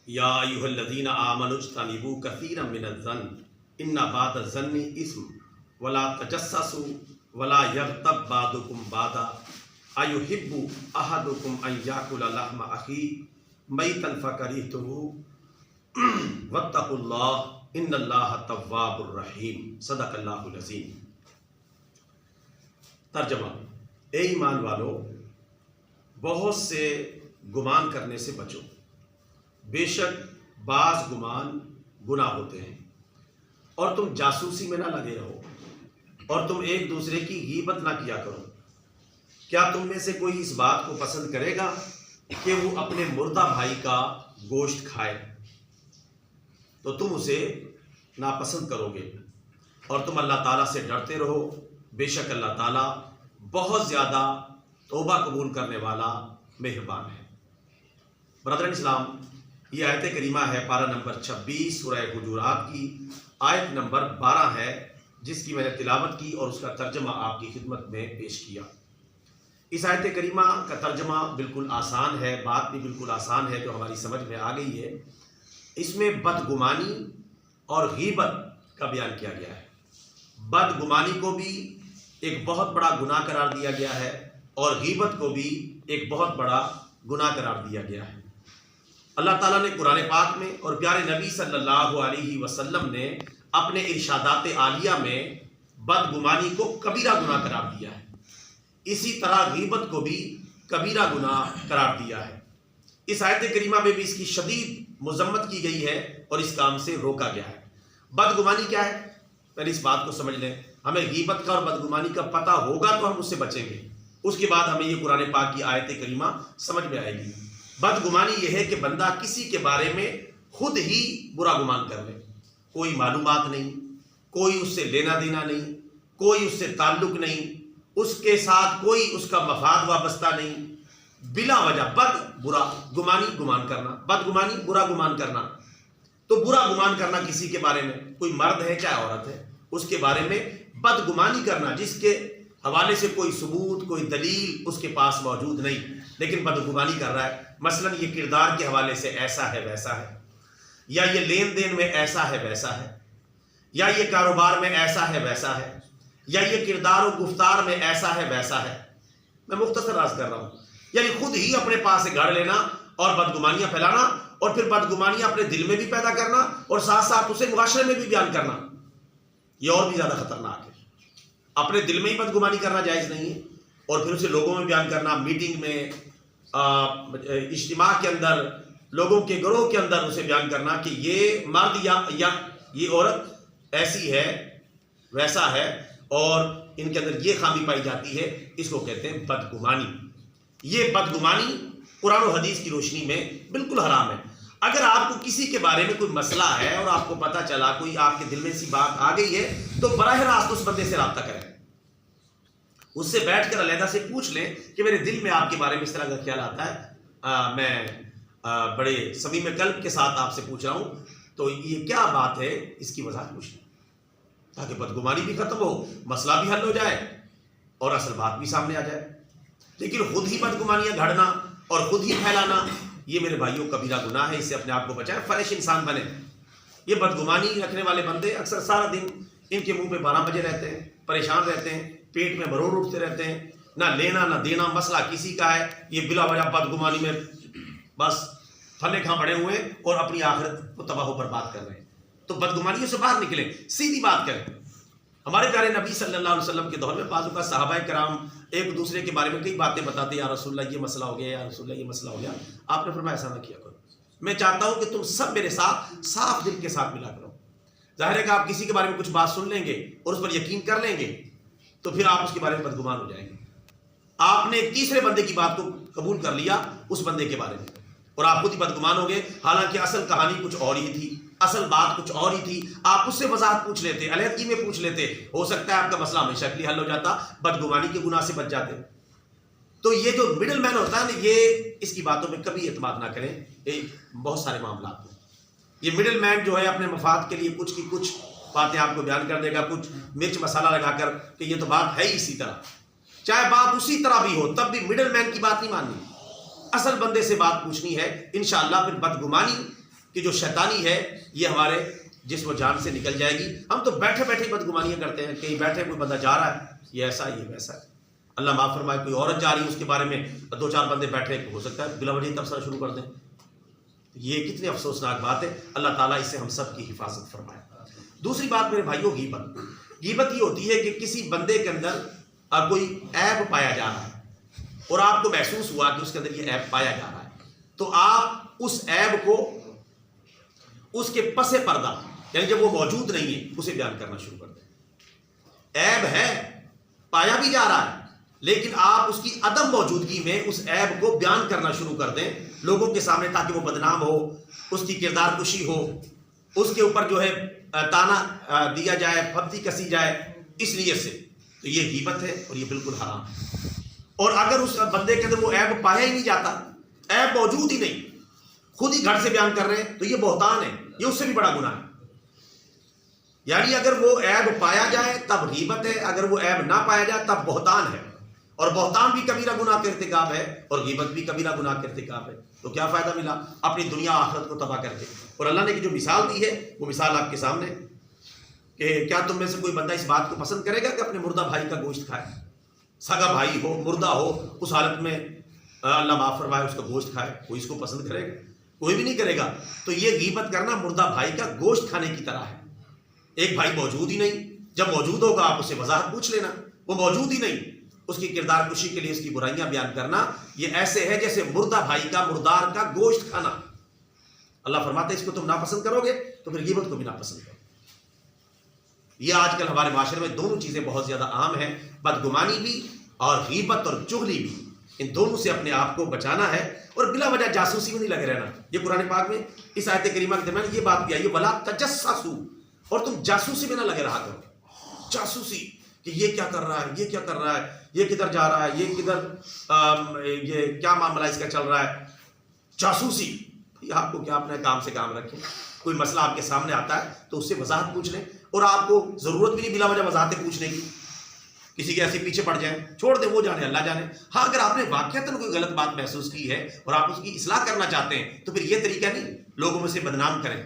یا ایھا الذین آمنوا اجتنبوا کثیرا من الظن ان بعض الظن اثم ولا تجسسوا ولا یغتب بعضکم بعضا ایحب احدکم ان یاکل لحم اخیہ میتا فکرہتموہ واتقوا اللہ ان اللہ تواب الرحیم۔ صدق اللہ العظیم۔ ترجمہ: اے ایمان والو، بہت سے گمان کرنے سے بچو، بے شک بعض گمان گناہ ہوتے ہیں، اور تم جاسوسی میں نہ لگے رہو، اور تم ایک دوسرے کی غیبت نہ کیا کرو۔ کیا تم میں سے کوئی اس بات کو پسند کرے گا کہ وہ اپنے مردہ بھائی کا گوشت کھائے؟ تو تم اسے ناپسند کرو گے، اور تم اللہ تعالیٰ سے ڈرتے رہو، بے شک اللہ تعالیٰ بہت زیادہ توبہ قبول کرنے والا مہربان ہے۔ برادران اسلام، یہ آیت کریمہ ہے پارہ نمبر 26 سورہ حجرات کی آیت نمبر 12 ہے، جس کی میں نے تلاوت کی اور اس کا ترجمہ آپ کی خدمت میں پیش کیا۔ اس آیت کریمہ کا ترجمہ بالکل آسان ہے، بات بھی بالکل آسان ہے جو ہماری سمجھ میں آ گئی ہے۔ اس میں بدگمانی اور غیبت کا بیان کیا گیا ہے۔ بدگمانی کو بھی ایک بہت بڑا گناہ قرار دیا گیا ہے، اور غیبت کو بھی ایک بہت بڑا گناہ قرار دیا گیا ہے۔ اللہ تعالیٰ نے قرآن پاک میں اور پیارے نبی صلی اللہ علیہ وسلم نے اپنے ارشادات عالیہ میں بدگمانی کو کبیرہ گناہ قرار دیا ہے، اسی طرح غیبت کو بھی کبیرہ گناہ قرار دیا ہے۔ اس آیت کریمہ میں بھی اس کی شدید مذمت کی گئی ہے اور اس کام سے روکا گیا ہے۔ بدگمانی کیا ہے؟ پہلے اس بات کو سمجھ لیں۔ ہمیں غیبت کا اور بدگمانی کا پتہ ہوگا تو ہم اس سے بچیں گے، اس کے بعد ہمیں یہ قرآن پاک کی آیت کریمہ سمجھ میں آئے گی۔ بدگمانی یہ ہے کہ بندہ کسی کے بارے میں خود ہی برا گمان کر لے، کوئی معلومات نہیں، کوئی اس سے لینا دینا نہیں، کوئی اس سے تعلق نہیں، اس کے ساتھ کوئی اس کا مفاد وابستہ نہیں، بلا وجہ برا گمانی گمان کرنا، بدگمانی برا گمان کرنا۔ تو برا گمان کرنا کسی کے بارے میں، کوئی مرد ہے چاہے عورت ہے، اس کے بارے میں بدگمانی کرنا جس کے حوالے سے کوئی ثبوت، کوئی دلیل اس کے پاس موجود نہیں، لیکن بدگمانی کر رہا ہے۔ مثلا یہ کردار کے حوالے سے ایسا ہے ویسا ہے، یا یہ لین دین میں ایسا ہے ویسا ہے، یا یہ کاروبار میں ایسا ہے ویسا ہے، یا یہ کردار و گفتار میں ایسا ہے ویسا ہے۔ میں مختصر عرض کر رہا ہوں، یعنی خود ہی اپنے پاس سے گھڑ لینا اور بدگمانیاں پھیلانا، اور پھر بدگمانیاں اپنے دل میں بھی پیدا کرنا اور ساتھ ساتھ اسے معاشرے میں بھی بیان کرنا، یہ اور بھی زیادہ خطرناک ہے۔ اپنے دل میں ہی بدگمانی کرنا جائز نہیں ہے، اور پھر اسے لوگوں میں بیان کرنا، میٹنگ میں، اجتماع کے اندر، لوگوں کے گروہ کے اندر اسے بیان کرنا کہ یہ مرد یا یہ عورت ایسی ہے ویسا ہے اور ان کے اندر یہ خامی پائی جاتی ہے، اس کو کہتے ہیں بدگمانی۔ یہ بدگمانی قرآن و حدیث کی روشنی میں بالکل حرام ہے۔ اگر آپ کو کسی کے بارے میں کوئی مسئلہ ہے اور آپ کو پتہ چلا، کوئی آپ کے دل میں سی بات آ گئی ہے، تو براہ راست اس بندے سے رابطہ کریں، اس سے بیٹھ کر علیحدہ سے پوچھ لیں کہ میرے دل میں آپ کے بارے میں اس طرح کا خیال آتا ہے، میں بڑے صمیم قلب کے ساتھ آپ سے پوچھ رہا ہوں، تو یہ کیا بات ہے، اس کی وضاحت پوچھ لیں، تاکہ بدگمانی بھی ختم ہو، مسئلہ بھی حل ہو جائے اور اصل بات بھی سامنے آ جائے۔ لیکن خود ہی بدگمانیاں گھڑنا اور خود ہی پھیلانا، یہ میرے بھائیوں کبیرہ گناہ ہے، اس سے اپنے آپ کو بچائیں، فریش انسان بنے۔ یہ بدگمانی رکھنے والے بندے اکثر سارا دن ان کے منہ پہ 12 بجے رہتے ہیں، پریشان رہتے ہیں، پیٹ میں مروڑ اٹھتے رہتے ہیں، نہ لینا نہ دینا، مسئلہ کسی کا ہے، یہ بلا وجہ بدگمانی میں بس تھلے کھاں پڑے ہوئے اور اپنی آخرت کو تباہ و برباد کر رہے ہیں۔ تو بدگمانیوں سے باہر نکلیں، سیدھی بات کریں۔ ہمارے پیارے نبی صلی اللہ علیہ وسلم کے دور میں بعض اوقات صحابہ کرام ایک دوسرے کے بارے میں کئی باتیں بتاتے، یا رسول اللہ یہ مسئلہ ہو گیا، یا رسول اللہ یہ مسئلہ ہو گیا۔ آپ نے فرمایا ایسا نہ کیا کرو، میں چاہتا ہوں کہ تم سب میرے ساتھ صاف دل کے ساتھ ملا کرو۔ ظاہر ہے کہ آپ کسی کے بارے میں کچھ بات سن لیں گے اور اس پر یقین کر لیں گے تو پھر آپ اس کے بارے میں بدگمان ہو جائیں گے۔ آپ نے ایک تیسرے بندے کی بات کو قبول کر لیا اس بندے کے بارے میں، اور آپ خود ہی بدگمان ہو گئے، حالانکہ اصل کہانی کچھ اور ہی تھی، اصل بات کچھ اور ہی تھی۔ آپ اس سے وضاحت پوچھ لیتے، علیحدگی میں پوچھ لیتے، ہو سکتا ہے آپ کا مسئلہ ہمیشہ کے لیے حل ہو جاتا، بدگمانی کے گناہ سے بچ جاتے۔ تو یہ جو مڈل مین ہوتا ہے نا، یہ اس کی باتوں میں کبھی اعتماد نہ کریں، بہت سارے معاملات میں یہ مڈل مین جو ہے اپنے مفاد کے لیے کچھ کی کچھ باتیں آپ کو بیان کر دے گا، کچھ مرچ مسالہ لگا کر کہ یہ تو بات ہے ہی اسی طرح، چاہے بات اسی طرح بھی ہو، تب بھی مڈل مین کی بات نہیں ماننی، اصل بندے سے بات پوچھنی ہے۔ انشاءاللہ پھر بدگمانی کہ جو شیطانی ہے یہ ہمارے جسم و جان سے نکل جائے گی. ہم تو بیٹھے بیٹھے بدگمانیاں کرتے ہیں, کہیں بیٹھے کوئی بندہ جا رہا ہے یہ ایسا یہ ویسا ہے, اللہ معاف فرمائے کوئی عورت جا رہی ہے اس کے بارے میں 2-4 بندے بیٹھے, ہو سکتا ہے بلا وجہ تبصرہ شروع کر دیں. یہ کتنی افسوسناک بات ہے. اللہ تعالیٰ اس سے ہم سب کی حفاظت فرمائے. دوسری بات میرے بھائیوں, غیبت یہ ہوتی ہے کہ کسی بندے کے اندر کوئی عیب پایا جا رہا ہے اور آپ کو محسوس ہوا کہ اس کے اندر یہ عیب پایا جا رہا ہے, تو آپ اس عیب کو اس کے پس پردہ یعنی جب وہ موجود نہیں ہے اسے بیان کرنا شروع کر دیں. عیب ہے, پایا بھی جا رہا ہے, لیکن آپ اس کی عدم موجودگی میں اس عیب کو بیان کرنا شروع کر دیں لوگوں کے سامنے, تاکہ وہ بدنام ہو, اس کی کردار کشی ہو, اس کے اوپر جو ہے تانا دیا جائے, پھبتی کسی جائے, اس لیے سے. تو یہ غیبت ہے اور یہ بالکل حرام ہے. اور اگر اس بندے کے اندر وہ عیب پایا ہی نہیں جاتا, عیب موجود ہی نہیں, خود ہی گھر سے بیان کر رہے ہیں, تو یہ بہتان ہے, یہ اس سے بھی بڑا گناہ ہے. یعنی اگر وہ عیب پایا جائے تب غیبت ہے, اگر وہ عیب نہ پایا جائے تب بہتان ہے. اور بہتان بھی کبیرہ گناہ کا ارتکاب ہے اور غیبت بھی کبیرہ گناہ کا ارتکاب ہے. تو کیا فائدہ ملا اپنی دنیا آخرت کو تباہ کر کے. اور اللہ نے جو مثال دی ہے وہ مثال آپ کے سامنے, کہ کیا تم میں سے کوئی بندہ اس بات کو پسند کرے گا کہ اپنے مردہ بھائی کا گوشت کھائے, سگا بھائی ہو مردہ ہو اس حالت میں اللہ معاف فرمائے اس کا گوشت کھائے؟ کوئی اس کو پسند کرے گا؟ کوئی بھی نہیں کرے گا. تو یہ غیبت کرنا مردہ بھائی کا گوشت کھانے کی طرح ہے. ایک بھائی موجود ہی نہیں, جب موجود ہوگا آپ اسے وضاحت پوچھ لینا, وہ موجود ہی نہیں, اس کی کردار کشی کے لیے اس کی برائیاں بیان کرنا, یہ ایسے ہے جیسے مردہ بھائی کا مردار کا گوشت کھانا. اللہ فرماتا ہے اس کو تم ناپسند کرو گے تو پھر غیبت کو بھی ناپسند کرو. یہ آج کل ہمارے معاشرے میں دونوں چیزیں بہت زیادہ عام ہیں, بدگمانی بھی اور غیبت اور چغلی بھی. ان دونوں سے اپنے آپ کو بچانا ہے اور بلا وجہ جاسوسی میں نہیں لگے رہنا. یہ قرآن پاک میں اس آیت کریمہ کے درمیان یہ بات بھی آئی ہے, ولا تجسسوا, اور تم جاسوسی میں نہ لگے رہا کرو. جاسوسی کہ یہ کیا کر رہا ہے, یہ کیا کر رہا ہے, یہ کدھر جا رہا ہے, یہ کدھر یہ کیا معاملہ اس کا چل رہا ہے. جاسوسی آپ کو کیا, اپنے کام سے کام رکھیں. کوئی مسئلہ آپ کے سامنے آتا ہے تو اس سے وضاحت پوچھ لیں, اور آپ کو ضرورت بھی نہیں بلا وجہ وضاحتیں پوچھنے کی, کسی کے ایسے پیچھے پڑ جائیں, چھوڑ دیں, وہ جانے اللہ جانے. ہاں اگر آپ نے واقعتاً کوئی غلط بات محسوس کی ہے اور آپ اس کی اصلاح کرنا چاہتے ہیں تو پھر یہ طریقہ نہیں لوگوں میں سے بدنام کریں.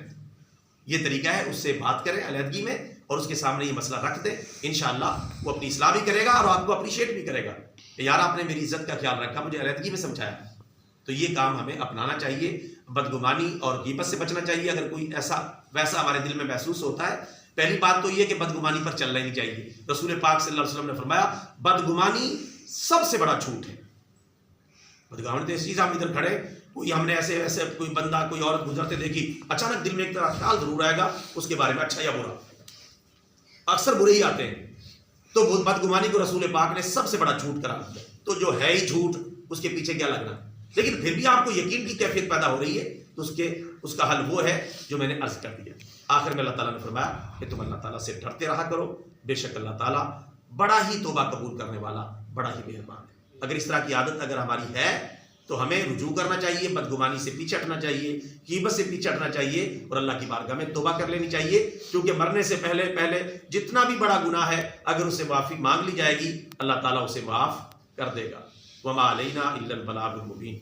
یہ طریقہ ہے اس سے بات کریں علیحدگی میں اور اس کے سامنے یہ مسئلہ رکھ دیں. انشاءاللہ وہ اپنی اصلاح بھی کرے گا اور آپ کو اپریشیٹ بھی کرے گا کہ یار آپ نے میری عزت کا خیال رکھا, مجھے علیحدگی میں سمجھایا. تو یہ کام ہمیں اپنانا چاہیے. بدگمانی اور غیبت سے بچنا چاہیے. اگر کوئی ایسا ویسا ہمارے دل میں محسوس ہوتا ہے, پہلی بات تو یہ کہ بدگمانی پر چلنا ہی نہیں چاہیے. رسول پاک صلی اللہ علیہ وسلم نے فرمایا بدگمانی سب سے بڑا جھوٹ ہے. بدگمانی تو ایسی چیز, ہم ادھر کھڑے, کوئی ہم نے ایسے ایسے کوئی بندہ کوئی عورت گزرتے دیکھی, اچانک دل میں ایک طرح خیال ضرور آئے گا اس کے بارے میں, اچھا یا برا. اکثر برے ہی آتے ہیں. تو بدگمانی کو رسول پاک نے سب سے بڑا جھوٹ قرار دیا. تو جو ہے ہی جھوٹ, اس کے پیچھے کیا لگنا, لیکن پھر بھی آپ کو یقین کی کیفیت پیدا ہو رہی ہے تو اس کا حل وہ ہے جو میں نے عرض کر دیا. آخر میں اللہ تعالیٰ نے فرمایا کہ تم اللہ تعالیٰ سے ڈرتے رہا کرو, بے شک اللہ تعالیٰ بڑا ہی توبہ قبول کرنے والا, بڑا ہی مہربان ہے. اگر اس طرح کی عادت اگر ہماری ہے تو ہمیں رجوع کرنا چاہیے, بدگمانی سے پیچھے ہٹنا چاہیے, غیبت سے پیچھے ہٹنا چاہیے اور اللہ کی بارگاہ میں توبہ کر لینی چاہیے. کیونکہ مرنے سے پہلے جتنا بھی بڑا گناہ ہے اگر اس سے معافی مانگ لی جائے گی اللہ تعالیٰ اسے معاف کر دے گا. وما علینا الا البلاغ المبین.